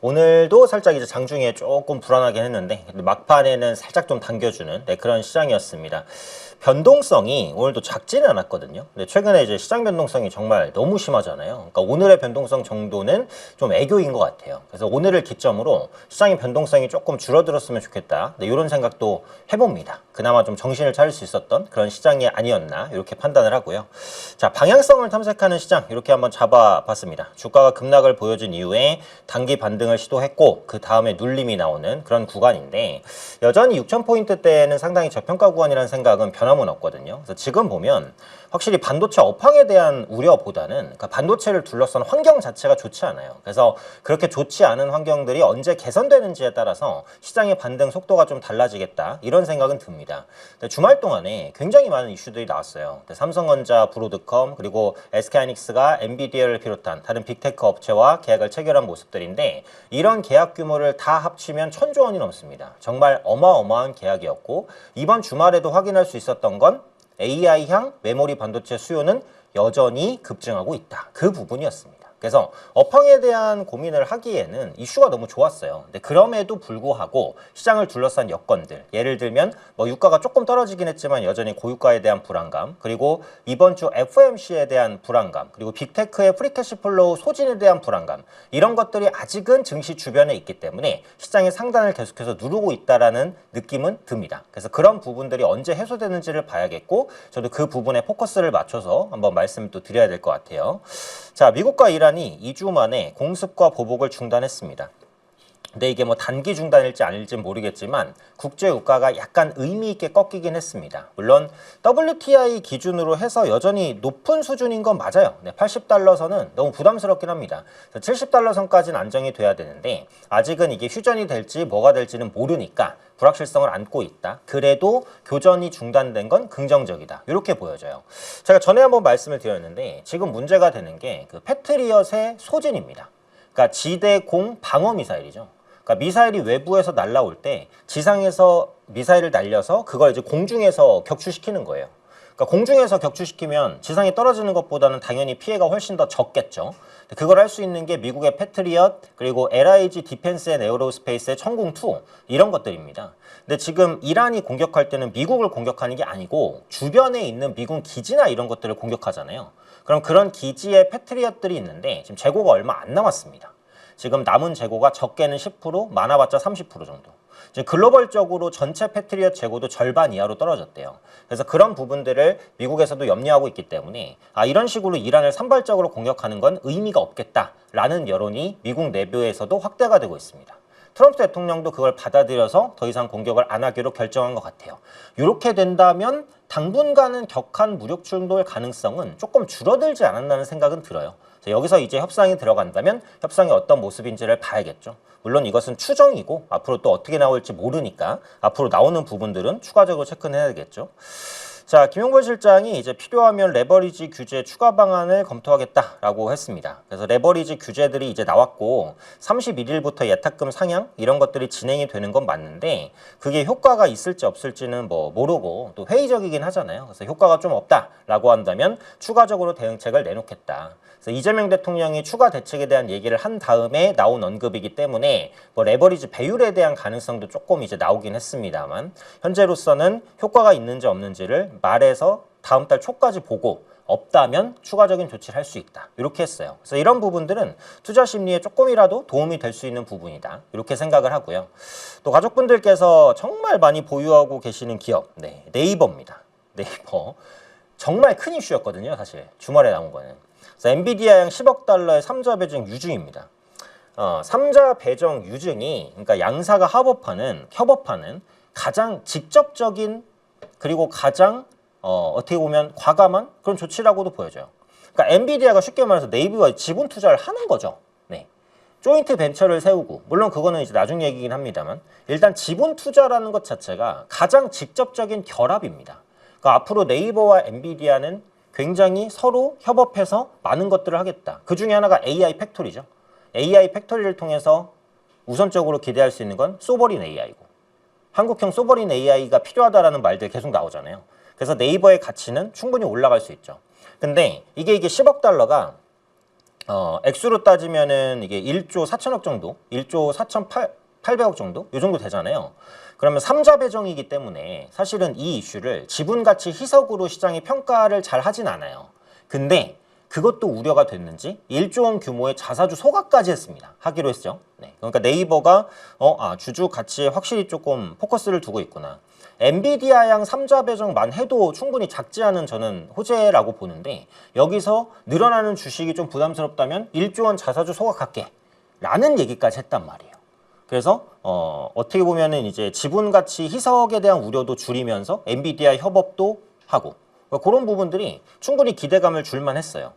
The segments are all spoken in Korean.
오늘도 살짝 이제 장중에 조금 불안하긴 했는데 막판에는 살짝 좀 당겨주는 그런 시장이었습니다. 변동성이 오늘도 작지는 않았거든요. 근데 최근에 이제 시장 변동성이 정말 너무 심하잖아요. 그러니까 오늘의 변동성 정도는 좀 애교인 것 같아요. 그래서 오늘을 기점으로 시장의 변동성이 조금 줄어들었으면 좋겠다. 이런 생각도 해봅니다. 그나마 좀 정신을 차릴 수 있었던 그런 시장이 아니었나 이렇게 판단을 하고요. 자, 방향성을 탐색하는 시장 이렇게 한번 잡아봤습니다. 주가가 급락을 보여준 이후에 단기 반등을 시도했고 그 다음에 눌림이 나오는 그런 구간인데 여전히 6,000포인트대는 상당히 저평가 구간이라는 생각은 변함은 없거든요. 그래서 지금 보면 확실히 반도체 업황에 대한 우려보다는 그러니까 반도체를 둘러싼 환경 자체가 좋지 않아요. 그래서 그렇게 좋지 않은 환경들이 언제 개선되는지에 따라서 시장의 반등 속도가 좀 달라지겠다 이런 생각은 듭니다. 주말 동안에 굉장히 많은 이슈들이 나왔어요. 삼성전자, 브로드컴 그리고 SK하이닉스가 엔비디아를 비롯한 다른 빅테크 업체와 계약을 체결한 모습들인데 이런 계약 규모를 다 합치면 1,000조 원이 넘습니다. 정말 어마어마한 계약이었고 이번 주말에도 확인할 수 있었던 건 AI향 메모리 반도체 수요는 여전히 급증하고 있다. 그 부분이었습니다. 그래서 업황에 대한 고민을 하기에는 이슈가 너무 좋았어요. 근데 그럼에도 불구하고 시장을 둘러싼 여건들, 예를 들면 뭐 유가가 조금 떨어지긴 했지만 여전히 고유가에 대한 불안감, 그리고 이번 주 FOMC에 대한 불안감, 그리고 빅테크의 프리캐시 플로우 소진에 대한 불안감, 이런 것들이 아직은 증시 주변에 있기 때문에 시장의 상단을 계속해서 누르고 있다라는 느낌은 듭니다. 그래서 그런 부분들이 언제 해소되는지를 봐야겠고 저도 그 부분에 포커스를 맞춰서 한번 말씀을 또 드려야 될 것 같아요. 자, 미국과 이란이 2주 만에 공습과 보복을 중단했습니다. 근데 이게 뭐 단기 중단일지 아닐지는 모르겠지만 국제 유가가 약간 의미 있게 꺾이긴 했습니다. 물론 WTI 기준으로 해서 여전히 높은 수준인 건 맞아요. 80달러 선은 너무 부담스럽긴 합니다. 70달러 선까지는 안정이 돼야 되는데 아직은 이게 휴전이 될지 뭐가 될지는 모르니까 불확실성을 안고 있다. 그래도 교전이 중단된 건 긍정적이다. 이렇게 보여져요. 제가 전에 한번 말씀을 드렸는데 지금 문제가 되는 게 그 패트리엇의 소진입니다. 그러니까 지대공 방어 미사일이죠. 그러니까 미사일이 외부에서 날아올 때 지상에서 미사일을 날려서 그걸 이제 공중에서 격추시키는 거예요. 그러니까 공중에서 격추시키면 지상에 떨어지는 것보다는 당연히 피해가 훨씬 더 적겠죠. 그걸 할 수 있는 게 미국의 패트리엇 그리고 LIG 디펜스 앤 에어로스페이스의 천궁2 이런 것들입니다. 근데 지금 이란이 공격할 때는 미국을 공격하는 게 아니고 주변에 있는 미군 기지나 이런 것들을 공격하잖아요. 그럼 그런 기지에 패트리엇들이 있는데 지금 재고가 얼마 안 남았습니다. 지금 남은 재고가 적게는 10%, 많아봤자 30% 정도. 지금 글로벌적으로 전체 패트리엇 재고도 절반 이하로 떨어졌대요. 그래서 그런 부분들을 미국에서도 염려하고 있기 때문에 이런 식으로 이란을 산발적으로 공격하는 건 의미가 없겠다라는 여론이 미국 내부에서도 확대가 되고 있습니다. 트럼프 대통령도 그걸 받아들여서 더 이상 공격을 안 하기로 결정한 것 같아요. 이렇게 된다면 당분간은 격한 무력 충돌 가능성은 조금 줄어들지 않았나는 생각은 들어요. 여기서 이제 협상이 들어간다면 협상이 어떤 모습인지를 봐야겠죠. 물론 이것은 추정이고 앞으로 또 어떻게 나올지 모르니까 앞으로 나오는 부분들은 추가적으로 체크는 해야겠죠. 자, 김용건 실장이 이제 필요하면 레버리지 규제 추가 방안을 검토하겠다라고 했습니다. 그래서 레버리지 규제들이 이제 나왔고 31일부터 예탁금 상향 이런 것들이 진행이 되는 건 맞는데 그게 효과가 있을지 없을지는 뭐 모르고 또 회의적이긴 하잖아요. 그래서 효과가 좀 없다라고 한다면 추가적으로 대응책을 내놓겠다. 그래서 이재명 대통령이 추가 대책에 대한 얘기를 한 다음에 나온 언급이기 때문에 뭐 레버리지 배율에 대한 가능성도 조금 이제 나오긴 했습니다만 현재로서는 효과가 있는지 없는지를 말해서 다음 달 초까지 보고 없다면 추가적인 조치를 할 수 있다. 이렇게 했어요. 그래서 이런 부분들은 투자 심리에 조금이라도 도움이 될 수 있는 부분이다. 이렇게 생각을 하고요. 또 가족분들께서 정말 많이 보유하고 계시는 기업, 네이버입니다. 네이버. 정말 큰 이슈였거든요, 사실. 주말에 나온 거는. 그래서 엔비디아양 10억 달러의 3자 배정 유증입니다. 3자 배정 유증이 그러니까 양사가 협업하는 가장 직접적인 그리고 가장 어떻게 보면 과감한 그런 조치라고도 보여져요. 그러니까 엔비디아가 쉽게 말해서 네이버와 지분 투자를 하는 거죠. 네. 조인트 벤처를 세우고 물론 그거는 이제 나중 얘기긴 합니다만 일단 지분 투자라는 것 자체가 가장 직접적인 결합입니다. 그러니까 앞으로 네이버와 엔비디아는 굉장히 서로 협업해서 많은 것들을 하겠다. 그 중에 하나가 AI 팩토리죠. AI 팩토리를 통해서 우선적으로 기대할 수 있는 건 소버린 AI고 한국형 소버린 AI가 필요하다라는 말들 계속 나오잖아요. 그래서 네이버의 가치는 충분히 올라갈 수 있죠. 근데 이게 10억 달러가 액수로 따지면은 이게 1조 4천억 정도, 1조 4,800억 정도? 요 정도 되잖아요. 그러면 3자 배정이기 때문에 사실은 이 이슈를 지분가치 희석으로 시장이 평가를 잘 하진 않아요. 근데 그것도 우려가 됐는지 1조 원 규모의 자사주 소각까지 했습니다. 하기로 했죠. 네. 그러니까 네이버가 주주 가치에 확실히 조금 포커스를 두고 있구나. 엔비디아양 3자 배정만 해도 충분히 작지 않은 저는 호재라고 보는데 여기서 늘어나는 주식이 좀 부담스럽다면 1조 원 자사주 소각할게 라는 얘기까지 했단 말이에요. 그래서 어떻게 보면은 이제 지분 가치 희석에 대한 우려도 줄이면서 엔비디아 협업도 하고 그런 부분들이 충분히 기대감을 줄만 했어요.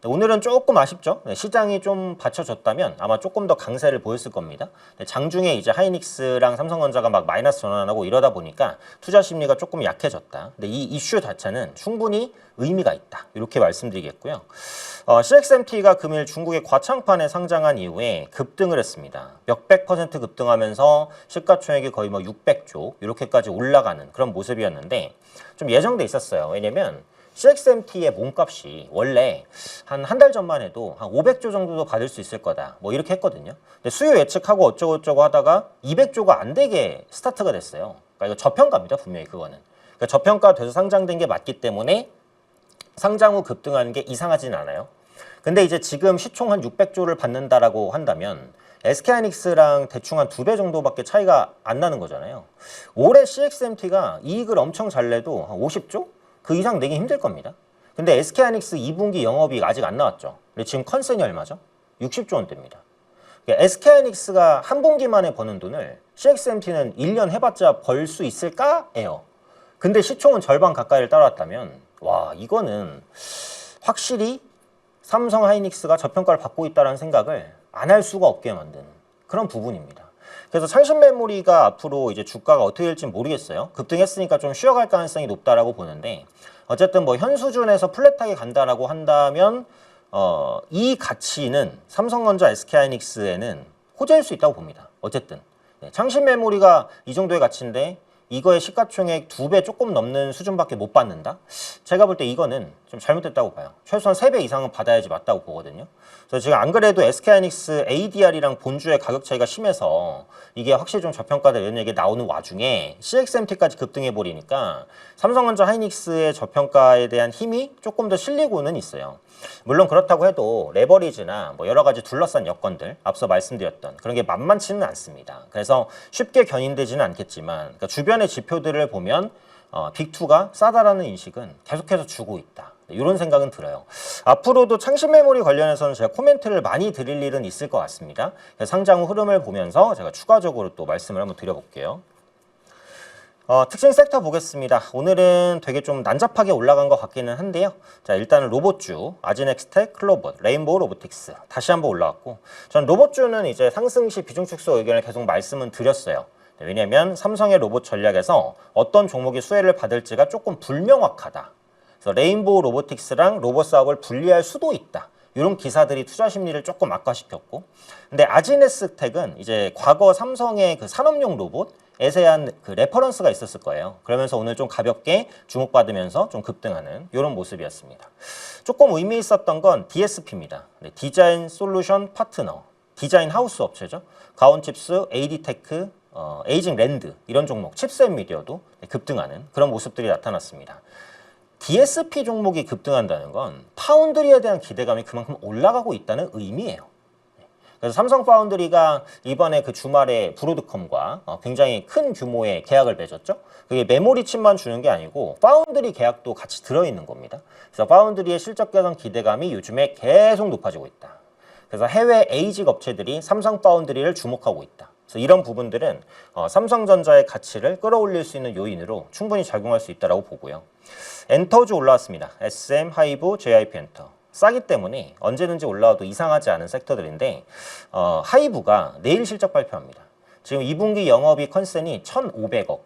오늘은 조금 아쉽죠. 시장이 좀 받쳐줬다면 아마 조금 더 강세를 보였을 겁니다. 장중에 이제 하이닉스랑 삼성전자가 막 마이너스 전환하고 이러다 보니까 투자 심리가 조금 약해졌다. 근데 이 이슈 자체는 충분히 의미가 있다. 이렇게 말씀드리겠고요. CXMT가 금일 중국의 과창판에 상장한 이후에 급등을 했습니다. 몇백 % 급등하면서 시가총액이 거의 뭐 600조 이렇게까지 올라가는 그런 모습이었는데 좀 예정돼 있었어요. 왜냐면 CXMT의 몸값이 원래 한 달 전만 해도 한 500조 정도도 받을 수 있을 거다. 뭐 이렇게 했거든요. 근데 수요 예측하고 어쩌고저쩌고 하다가 200조가 안 되게 스타트가 됐어요. 그러니까 이거 저평가입니다. 분명히 그거는. 그러니까 저평가돼서 상장된 게 맞기 때문에 상장 후 급등하는 게 이상하지는 않아요. 근데 이제 지금 시총 한 600조를 받는다라고 한다면 SK하이닉스랑 대충 한 2배 정도밖에 차이가 안 나는 거잖아요. 올해 CXMT가 이익을 엄청 잘 내도 한 50조? 그 이상 내기 힘들 겁니다. 근데 SK하이닉스 2분기 영업이익 아직 안 나왔죠. 근데 지금 컨센이 얼마죠? 60조 원대입니다. SK하이닉스가 한 분기 만에 버는 돈을 CXMT는 1년 해봤자 벌 수 있을까예요. 근데 시총은 절반 가까이를 따라왔다면 와 이거는 확실히 삼성 하이닉스가 저평가를 받고 있다는 생각을 안 할 수가 없게 만든 그런 부분입니다. 그래서 창신 메모리가 앞으로 이제 주가가 어떻게 될지 모르겠어요. 급등했으니까 좀 쉬어갈 가능성이 높다라고 보는데 어쨌든 뭐 현 수준에서 플랫하게 간다라고 한다면 이 가치는 삼성전자, SK하이닉스에는 호재일 수 있다고 봅니다. 어쨌든 창신 메모리가 이 정도의 가치인데 이거의 시가총액 2배 조금 넘는 수준밖에 못 받는다? 제가 볼 때 이거는 좀 잘못됐다고 봐요. 최소한 3배 이상은 받아야지 맞다고 보거든요. 그래서 지금 안 그래도 SK하이닉스 ADR이랑 본주의 가격 차이가 심해서 이게 확실히 좀 저평가다 이런 얘기 나오는 와중에 CXMT까지 급등해버리니까 삼성전자 하이닉스의 저평가에 대한 힘이 조금 더 실리고는 있어요. 물론 그렇다고 해도 레버리지나 뭐 여러 가지 둘러싼 여건들 앞서 말씀드렸던 그런 게 만만치는 않습니다. 그래서 쉽게 견인되지는 않겠지만 그러니까 주변의 지표들을 보면 빅2가 싸다라는 인식은 계속해서 주고 있다. 이런 생각은 들어요. 앞으로도 창신 메모리 관련해서는 제가 코멘트를 많이 드릴 일은 있을 것 같습니다. 상장 후 흐름을 보면서 제가 추가적으로 또 말씀을 한번 드려볼게요. 특징 섹터 보겠습니다. 오늘은 되게 좀 난잡하게 올라간 것 같기는 한데요. 자, 일단은 로봇주, 아지넥스텍, 클로봇, 레인보우 로보틱스 다시 한번 올라왔고 전 로봇주는 이제 상승 시 비중 축소 의견을 계속 말씀은 드렸어요. 왜냐면 삼성의 로봇 전략에서 어떤 종목이 수혜를 받을지가 조금 불명확하다. 그래서 레인보우 로보틱스랑 로봇 사업을 분리할 수도 있다. 이런 기사들이 투자 심리를 조금 악화시켰고 근데 아지네스텍은 이제 과거 삼성의 그 산업용 로봇에 대한 그 레퍼런스가 있었을 거예요. 그러면서 오늘 좀 가볍게 주목받으면서 좀 급등하는 이런 모습이었습니다. 조금 의미 있었던 건 DSP입니다. 디자인 솔루션 파트너, 디자인 하우스 업체죠. 가온칩스, AD테크, 에이징 랜드 이런 종목, 칩셋 미디어도 급등하는 그런 모습들이 나타났습니다. DSP 종목이 급등한다는 건 파운드리에 대한 기대감이 그만큼 올라가고 있다는 의미예요. 그래서 삼성 파운드리가 이번에 그 주말에 브로드컴과 굉장히 큰 규모의 계약을 맺었죠. 그게 메모리 칩만 주는 게 아니고 파운드리 계약도 같이 들어있는 겁니다. 그래서 파운드리의 실적 개선 기대감이 요즘에 계속 높아지고 있다. 그래서 해외 에이직 업체들이 삼성 파운드리를 주목하고 있다. 그래서 이런 부분들은 삼성전자의 가치를 끌어올릴 수 있는 요인으로 충분히 작용할 수 있다고 보고요. 엔터주 올라왔습니다. SM, 하이브, JIP 엔터. 싸기 때문에 언제든지 올라와도 이상하지 않은 섹터들인데 하이브가 내일 실적 발표합니다. 지금 2분기 영업이익 컨센이 1,500억.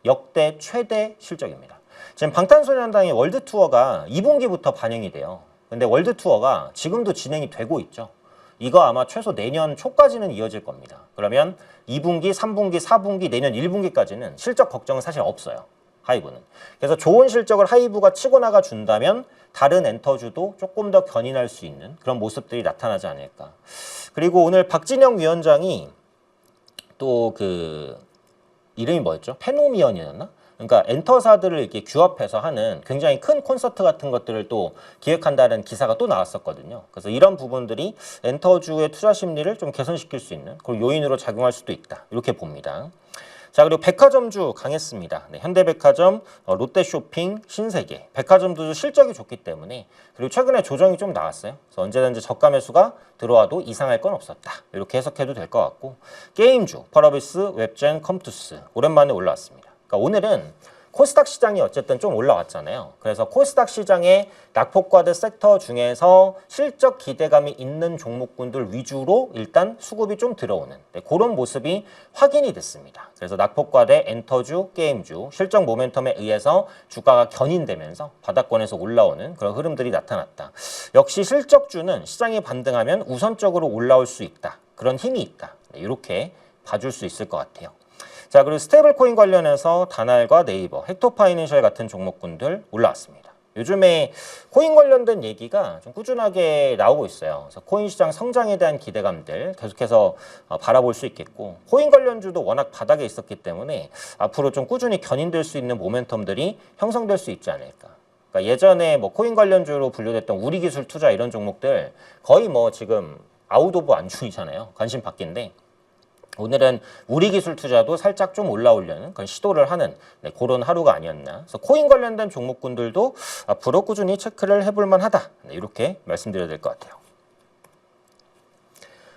역대 최대 실적입니다. 지금 방탄소년단의 월드 투어가 2분기부터 반영이 돼요. 근데 월드 투어가 지금도 진행이 되고 있죠. 이거 아마 최소 내년 초까지는 이어질 겁니다. 그러면 2분기, 3분기, 4분기, 내년 1분기까지는 실적 걱정은 사실 없어요. 하이브는. 그래서 좋은 실적을 하이브가 치고 나가 준다면 다른 엔터주도 조금 더 견인할 수 있는 그런 모습들이 나타나지 않을까. 그리고 오늘 박진영 위원장이 또 그 이름이 뭐였죠? 페노미언이었나? 그러니까 엔터사들을 이렇게 규합해서 하는 굉장히 큰 콘서트 같은 것들을 또 기획한다는 기사가 또 나왔었거든요. 그래서 이런 부분들이 엔터주의 투자 심리를 좀 개선시킬 수 있는 그런 요인으로 작용할 수도 있다. 이렇게 봅니다. 자, 그리고 백화점주 강했습니다. 네, 현대백화점, 롯데쇼핑, 신세계. 백화점도 실적이 좋기 때문에 그리고 최근에 조정이 좀 나왔어요. 그래서 언제든지 저가 매수가 들어와도 이상할 건 없었다. 이렇게 해석해도 될 것 같고 게임주, 펄어비스, 웹젠, 컴투스 오랜만에 올라왔습니다. 그러니까 오늘은 코스닥 시장이 어쨌든 좀 올라왔잖아요. 그래서 코스닥 시장의 낙폭과드 섹터 중에서 실적 기대감이 있는 종목군들 위주로 일단 수급이 좀 들어오는 그런 모습이 확인이 됐습니다. 그래서 낙폭과대, 엔터주, 게임주, 실적 모멘텀에 의해서 주가가 견인되면서 바닥권에서 올라오는 그런 흐름들이 나타났다. 역시 실적주는 시장이 반등하면 우선적으로 올라올 수 있다. 그런 힘이 있다. 이렇게 봐줄 수 있을 것 같아요. 자, 그리고 스테이블 코인 관련해서 다날과 네이버, 헥토파이낸셜 같은 종목군들 올라왔습니다. 요즘에 코인 관련된 얘기가 좀 꾸준하게 나오고 있어요. 그래서 코인 시장 성장에 대한 기대감들 계속해서 바라볼 수 있겠고 코인 관련주도 워낙 바닥에 있었기 때문에 앞으로 좀 꾸준히 견인될 수 있는 모멘텀들이 형성될 수 있지 않을까. 그러니까 예전에 뭐 코인 관련주로 분류됐던 우리기술 투자 이런 종목들 거의 뭐 지금 아웃 오브 안중이잖아요. 관심 받기인데 오늘은 우리 기술 투자도 살짝 좀 올라오려는 그런 시도를 하는 그런 하루가 아니었나. 그래서 코인 관련된 종목군들도 앞으로 꾸준히 체크를 해볼 만하다. 이렇게 말씀드려야 될 것 같아요.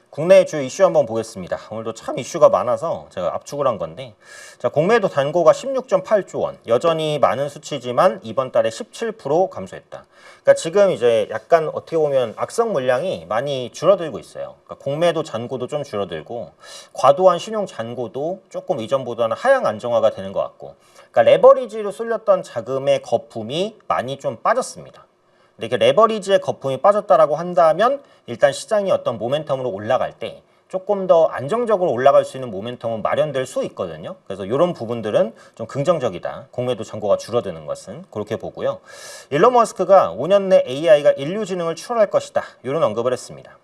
국내 주요 이슈 한번 보겠습니다. 오늘도 참 이슈가 많아서 제가 압축을 한 건데 자, 공매도 단고가 16.8조 원 여전히 많은 수치지만 이번 달에 17% 감소했다. 그러니까 지금 이제 약간 어떻게 보면 악성 물량이 많이 줄어들고 있어요. 그러니까 공매도 잔고도 좀 줄어들고 과도한 신용 잔고도 조금 이전보다는 하향 안정화가 되는 것 같고 그러니까 레버리지로 쏠렸던 자금의 거품이 많이 좀 빠졌습니다. 근데 이렇게 레버리지의 거품이 빠졌다라고 한다면 일단 시장이 어떤 모멘텀으로 올라갈 때 조금 더 안정적으로 올라갈 수 있는 모멘텀은 마련될 수 있거든요. 그래서 이런 부분들은 좀 긍정적이다. 공매도 잔고가 줄어드는 것은 그렇게 보고요. 일론 머스크가 5년 내 AI가 인류지능을 추월할 것이다. 이런 언급을 했습니다.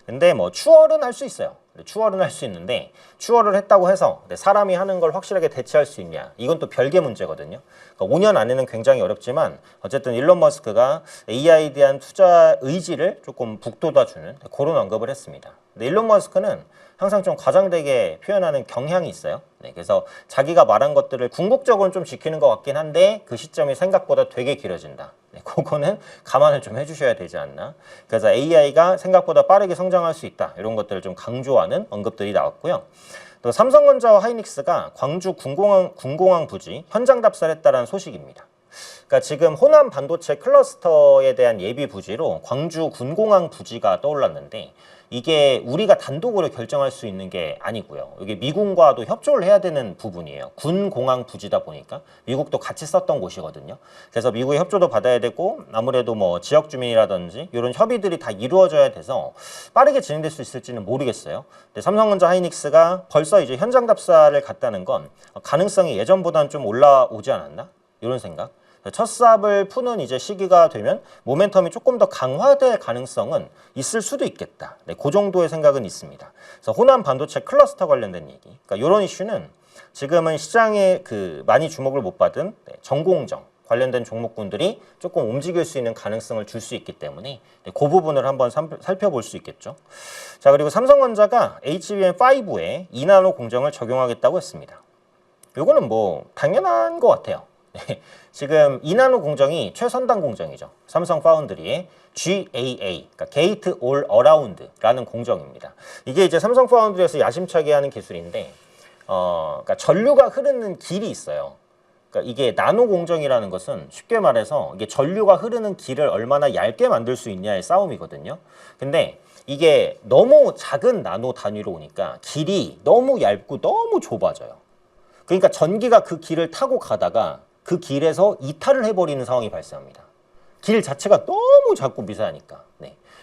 근데 뭐 추월은 할 수 있어요. 추월은 할 수 있는데 추월을 했다고 해서 사람이 하는 걸 확실하게 대체할 수 있냐 이건 또 별개 문제거든요. 그러니까 5년 안에는 굉장히 어렵지만 어쨌든 일론 머스크가 AI에 대한 투자 의지를 조금 북돋아주는 그런 언급을 했습니다. 근데 일론 머스크는 항상 좀 과장되게 표현하는 경향이 있어요. 그래서 자기가 말한 것들을 궁극적으로는 좀 지키는 것 같긴 한데 그 시점이 생각보다 되게 길어진다. 그거는 감안을 좀 해주셔야 되지 않나. 그래서 AI가 생각보다 빠르게 성장할 수 있다. 이런 것들을 좀 강조하는 언급들이 나왔고요. 또 삼성전자와 하이닉스가 광주 군공항 부지 현장 답사했다는 소식입니다. 그러니까 지금 호남 반도체 클러스터에 대한 예비 부지로 광주 군공항 부지가 떠올랐는데 이게 우리가 단독으로 결정할 수 있는 게 아니고요. 이게 미군과도 협조를 해야 되는 부분이에요. 군공항 부지다 보니까 미국도 같이 썼던 곳이거든요. 그래서 미국의 협조도 받아야 되고 아무래도 뭐 지역 주민이라든지 이런 협의들이 다 이루어져야 돼서 빠르게 진행될 수 있을지는 모르겠어요. 근데 삼성전자 하이닉스가 벌써 이제 현장 답사를 갔다는 건 가능성이 예전보다는 좀 올라오지 않았나? 이런 생각. 첫 삽을 푸는 이제 시기가 되면 모멘텀이 조금 더 강화될 가능성은 있을 수도 있겠다. 그 정도의 생각은 있습니다. 그래서 호남 반도체 클러스터 관련된 얘기. 그러니까 이런 이슈는 지금은 시장에 많이 주목을 못 받은 전공정 관련된 종목군들이 조금 움직일 수 있는 가능성을 줄 수 있기 때문에 그 부분을 한번 살펴볼 수 있겠죠. 자, 그리고 삼성전자가 HBM5에 2나노 공정을 적용하겠다고 했습니다. 이거는 뭐 당연한 것 같아요. 지금 2나노 공정이 최선단 공정이죠. 삼성 파운드리의 GAA, 그러니까 게이트 올 어라운드라는 공정입니다. 이게 이제 삼성 파운드리에서 야심차게 하는 기술인데, 그러니까 전류가 흐르는 길이 있어요. 그러니까 이게 나노 공정이라는 것은 쉽게 말해서 이게 전류가 흐르는 길을 얼마나 얇게 만들 수 있냐의 싸움이거든요. 근데 이게 너무 작은 나노 단위로 오니까 길이 너무 얇고 너무 좁아져요. 그러니까 전기가 그 길을 타고 가다가 그 길에서 이탈을 해버리는 상황이 발생합니다. 길 자체가 너무 작고 미세하니까.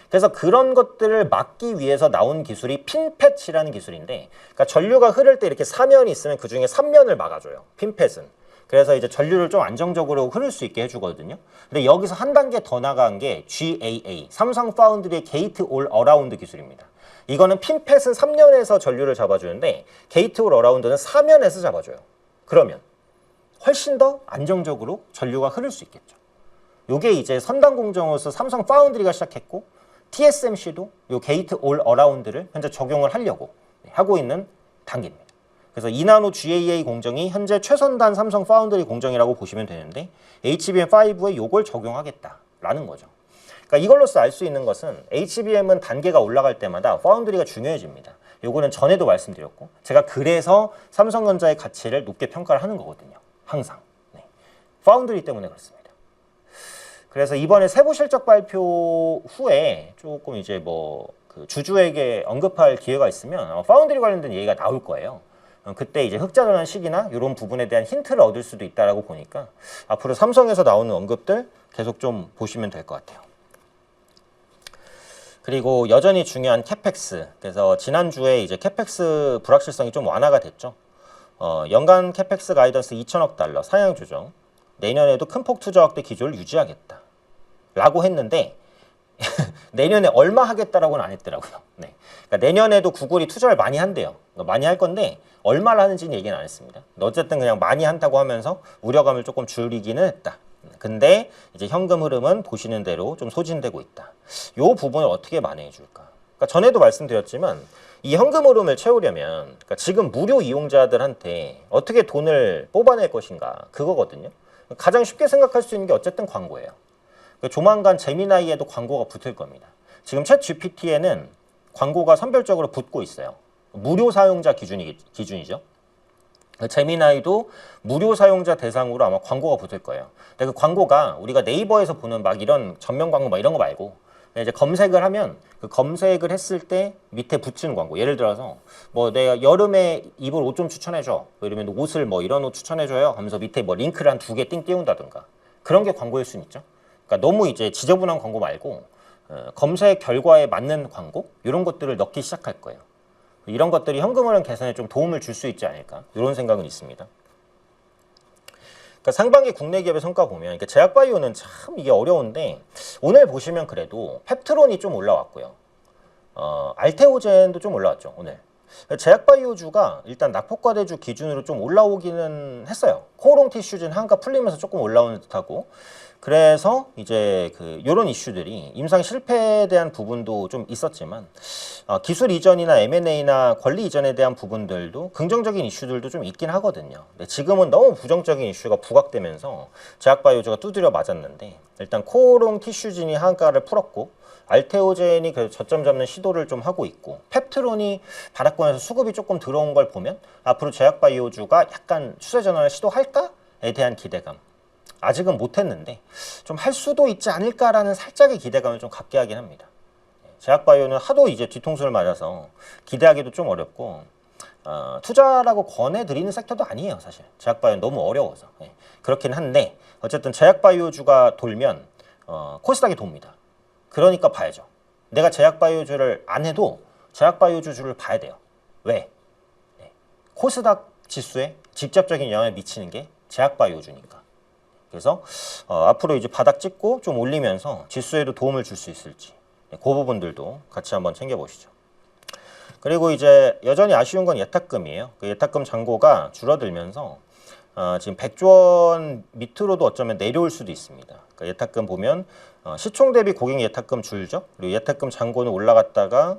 그래서 그런 것들을 막기 위해서 나온 기술이 핀펫이라는 기술인데, 그러니까 전류가 흐를 때 이렇게 사면이 있으면 그 중에 3면을 막아줘요. 핀펫은. 그래서 이제 전류를 좀 안정적으로 흐를 수 있게 해주거든요. 근데 여기서 한 단계 더 나간 게 GAA, 삼성 파운드리의 게이트 올 어라운드 기술입니다. 이거는 핀펫은 3면에서 전류를 잡아주는데 게이트 올 어라운드는 4면에서 잡아줘요. 그러면 훨씬 더 안정적으로 전류가 흐를 수 있겠죠. 요게 이제 선단 공정으로서 삼성 파운드리가 시작했고 TSMC도 요 게이트 올 어라운드를 현재 적용을 하려고 하고 있는 단계입니다. 그래서 2나노 GAA 공정이 현재 최선단 삼성 파운드리 공정이라고 보시면 되는데 HBM5에 요걸 적용하겠다라는 거죠. 그러니까 이걸로써 알 수 있는 것은 HBM은 단계가 올라갈 때마다 파운드리가 중요해집니다. 요거는 전에도 말씀드렸고 제가 그래서 삼성전자의 가치를 높게 평가를 하는 거거든요. 항상. 네. 파운드리 때문에 그렇습니다. 그래서 이번에 세부 실적 발표 후에 조금 이제 그 주주에게 언급할 기회가 있으면 파운드리 관련된 얘기가 나올 거예요. 그때 이제 흑자 전환 시기나 이런 부분에 대한 힌트를 얻을 수도 있다라고 보니까 앞으로 삼성에서 나오는 언급들 계속 좀 보시면 될 것 같아요. 그리고 여전히 중요한 캐펙스. 그래서 지난주에 이제 캐펙스 불확실성이 좀 완화가 됐죠. 연간 캐펙스 가이던스 2천억 달러 상향 조정. 내년에도 큰 폭 투자 확대 기조를 유지하겠다. 라고 했는데 내년에 얼마 하겠다라고는 안 했더라고요. 네. 그러니까 내년에도 구글이 투자를 많이 한대요. 많이 할 건데 얼마를 하는지는 얘기는 안 했습니다. 어쨌든 그냥 많이 한다고 하면서 우려감을 조금 줄이기는 했다. 근데 이제 현금 흐름은 보시는 대로 좀 소진되고 있다. 이 부분을 어떻게 만회해 줄까? 그러니까 전에도 말씀드렸지만 이 현금 흐름을 채우려면 그러니까 지금 무료 이용자들한테 어떻게 돈을 뽑아낼 것인가 그거거든요. 가장 쉽게 생각할 수 있는 게 어쨌든 광고예요. 조만간 제미나이에도 광고가 붙을 겁니다. 지금 챗 GPT에는 광고가 선별적으로 붙고 있어요. 무료 사용자 기준이죠. 제미나이도 무료 사용자 대상으로 아마 광고가 붙을 거예요. 근데 그 광고가 우리가 네이버에서 보는 막 이런 전면 광고 막 이런 거 말고 이제 검색을 하면 그 검색을 했을 때 밑에 붙이는 광고. 예를 들어서 내가 여름에 입을 옷 좀 추천해줘. 이러면 옷을 이런 옷 추천해줘요. 하면서 밑에 링크를 한 2개 띵 띄운다든가. 그런 게 광고일 수는 있죠. 그러니까 너무 이제 지저분한 광고 말고 검색 결과에 맞는 광고 이런 것들을 넣기 시작할 거예요. 이런 것들이 현금 흐름 개선에 좀 도움을 줄 수 있지 않을까 이런 생각은 있습니다. 그러니까 상반기 국내 기업의 성과 보면 그러니까 제약바이오는 참 이게 어려운데 오늘 보시면 그래도 펩트론이 좀 올라왔고요. 알테오젠도 좀 올라왔죠 오늘. 제약바이오주가 일단 낙폭과대주 기준으로 좀 올라오기는 했어요. 코오롱 티슈즈는 한가 풀리면서 조금 올라오는 듯하고 그래서 이제 요런 이슈들이 임상 실패에 대한 부분도 좀 있었지만 기술 이전이나 M&A나 권리 이전에 대한 부분들도 긍정적인 이슈들도 좀 있긴 하거든요. 근데 지금은 너무 부정적인 이슈가 부각되면서 제약바이오주가 두드려 맞았는데 일단 코오롱 티슈진이 한가를 풀었고 알테오젠이 그래도 저점 잡는 시도를 좀 하고 있고 펩트론이 바닥권에서 수급이 조금 들어온 걸 보면 앞으로 제약바이오주가 약간 추세 전환을 시도할까에 대한 기대감 아직은 못했는데 좀 할 수도 있지 않을까라는 살짝의 기대감을 좀 갖게 하긴 합니다. 제약바이오는 하도 이제 뒤통수를 맞아서 기대하기도 좀 어렵고 투자라고 권해드리는 섹터도 아니에요 사실. 제약바이오는 너무 어려워서 그렇긴 한데 어쨌든 제약바이오주가 돌면 코스닥이 돕니다. 그러니까 봐야죠. 내가 제약바이오주를 안 해도 제약바이오주를 봐야 돼요. 왜? 코스닥 지수에 직접적인 영향을 미치는 게 제약바이오주니까. 그래서 앞으로 이제 바닥 찍고 좀 올리면서 지수에도 도움을 줄 수 있을지 그 부분들도 같이 한번 챙겨보시죠. 그리고 이제 여전히 아쉬운 건 예탁금이에요. 그 예탁금 잔고가 줄어들면서 지금 100조 원 밑으로도 어쩌면 내려올 수도 있습니다. 그러니까 예탁금 보면 시총 대비 고객 예탁금 줄죠. 그리고 예탁금 잔고는 올라갔다가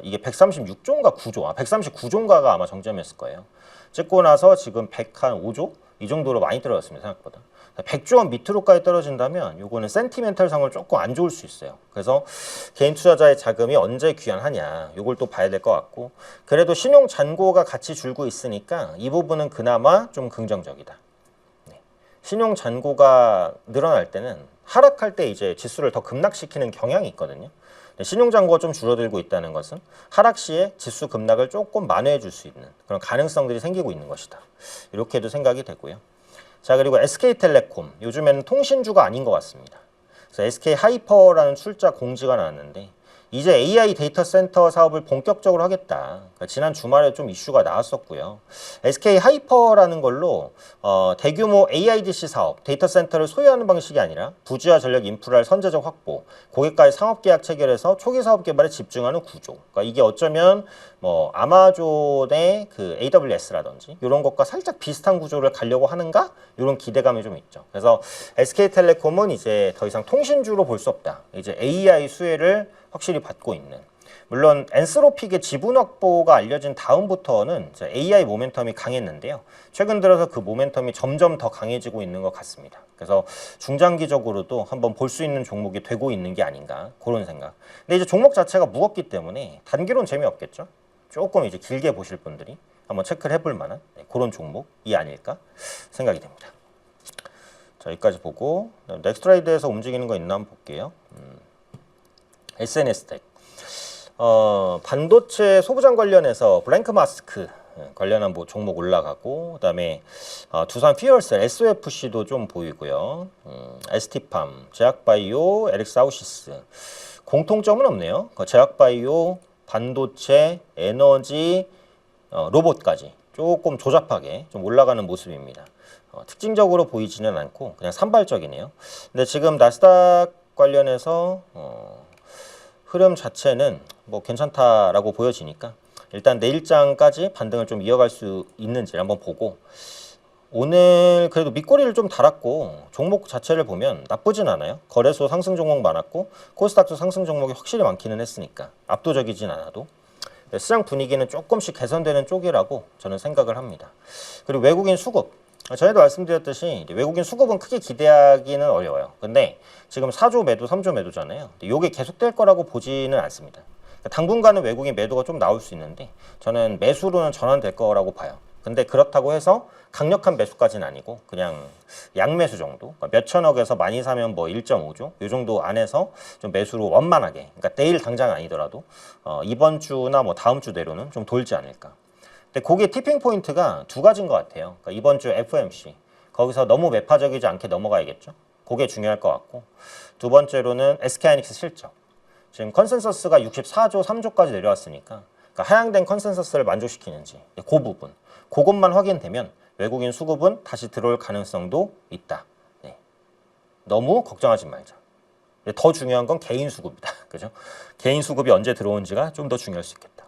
이게 136조인가 9조, 139조인가가 아마 정점이었을 거예요. 찍고 나서 지금 105조 이 정도로 많이 떨어졌습니다. 생각보다. 100조 원 밑으로까지 떨어진다면 요거는 센티멘탈 상으로 조금 안 좋을 수 있어요. 그래서 개인 투자자의 자금이 언제 귀환하냐 요걸 또 봐야 될 것 같고 그래도 신용 잔고가 같이 줄고 있으니까 이 부분은 그나마 좀 긍정적이다. 신용 잔고가 늘어날 때는 하락할 때 이제 지수를 더 급락시키는 경향이 있거든요. 신용 잔고가 좀 줄어들고 있다는 것은 하락 시에 지수 급락을 조금 만회해 줄 수 있는 그런 가능성들이 생기고 있는 것이다. 이렇게도 생각이 되고요. 자, 그리고 SK텔레콤 요즘에는 통신주가 아닌 것 같습니다. 그래서 SK하이퍼라는 출자 공지가 나왔는데 이제 AI 데이터 센터 사업을 본격적으로 하겠다. 그러니까 지난 주말에 좀 이슈가 나왔었고요. SK 하이퍼라는 걸로 대규모 AIDC 사업, 데이터 센터를 소유하는 방식이 아니라 부지와 전력 인프라를 선제적 확보, 고객과의 상업계약 체결해서 초기 사업 개발에 집중하는 구조. 그러니까 이게 어쩌면 뭐 아마존의 그 AWS라든지 이런 것과 살짝 비슷한 구조를 가려고 하는가? 이런 기대감이 좀 있죠. 그래서 SK텔레콤은 이제 더 이상 통신주로 볼 수 없다. 이제 AI 수혜를 확실히 받고 있는. 물론 엔스로픽의 지분 확보가 알려진 다음부터는 AI 모멘텀이 강했는데요. 최근 들어서 그 모멘텀이 점점 더 강해지고 있는 것 같습니다. 그래서 중장기적으로도 한번 볼 수 있는 종목이 되고 있는 게 아닌가 그런 생각. 근데 이제 종목 자체가 무겁기 때문에 단기론 재미없겠죠. 조금 이제 길게 보실 분들이 한번 체크를 해볼 만한 그런 종목이 아닐까 생각이 됩니다. 자, 여기까지 보고 넥스트라이드에서 움직이는 거 있나 한번 볼게요. SNS텍 반도체 소부장 관련해서 블랭크 마스크 관련한 뭐 종목 올라가고 그다음에 두산 퓨얼셀 SOFC도 좀 보이고요. ST팜, 제약바이오, 에릭사우시스 공통점은 없네요. 제약바이오, 반도체, 에너지, 로봇까지 조금 조잡하게 좀 올라가는 모습입니다. 특징적으로 보이지는 않고 그냥 산발적이네요. 근데 지금 나스닥 관련해서 흐름 자체는 뭐 괜찮다라고 보여지니까 일단 내일장까지 반등을 좀 이어갈 수 있는지 한번 보고 오늘 그래도 밑꼬리를 좀 달았고 종목 자체를 보면 나쁘진 않아요. 거래소 상승 종목 많았고 코스닥도 상승 종목이 확실히 많기는 했으니까 압도적이진 않아도 시장 분위기는 조금씩 개선되는 쪽이라고 저는 생각을 합니다. 그리고 외국인 수급 전에도 말씀드렸듯이 외국인 수급은 크게 기대하기는 어려워요. 근데 지금 4조 매도, 3조 매도잖아요. 이게 계속될 거라고 보지는 않습니다. 당분간은 외국인 매도가 좀 나올 수 있는데 저는 매수로는 전환될 거라고 봐요. 근데 그렇다고 해서 강력한 매수까지는 아니고 그냥 양매수 정도, 그러니까 몇 천억에서 많이 사면 뭐 1.5조 이 정도 안에서 좀 매수로 원만하게, 그러니까 내일 당장 아니더라도 이번 주나 뭐 다음 주 내로는 좀 돌지 않을까. 근데 그게 티핑 포인트가 두 가지인 것 같아요. 그러니까 이번 주 FOMC 거기서 너무 매파적이지 않게 넘어가야겠죠. 그게 중요할 것 같고 두 번째로는 SK하이닉스 실적. 지금 컨센서스가 64조 3조까지 내려왔으니까 그러니까 하향된 컨센서스를 만족시키는지 그 부분 그것만 확인되면 외국인 수급은 다시 들어올 가능성도 있다. 네. 너무 걱정하지 말자. 더 중요한 건 개인 수급이다. 그죠? 개인 수급이 언제 들어온지가 좀 더 중요할 수 있겠다.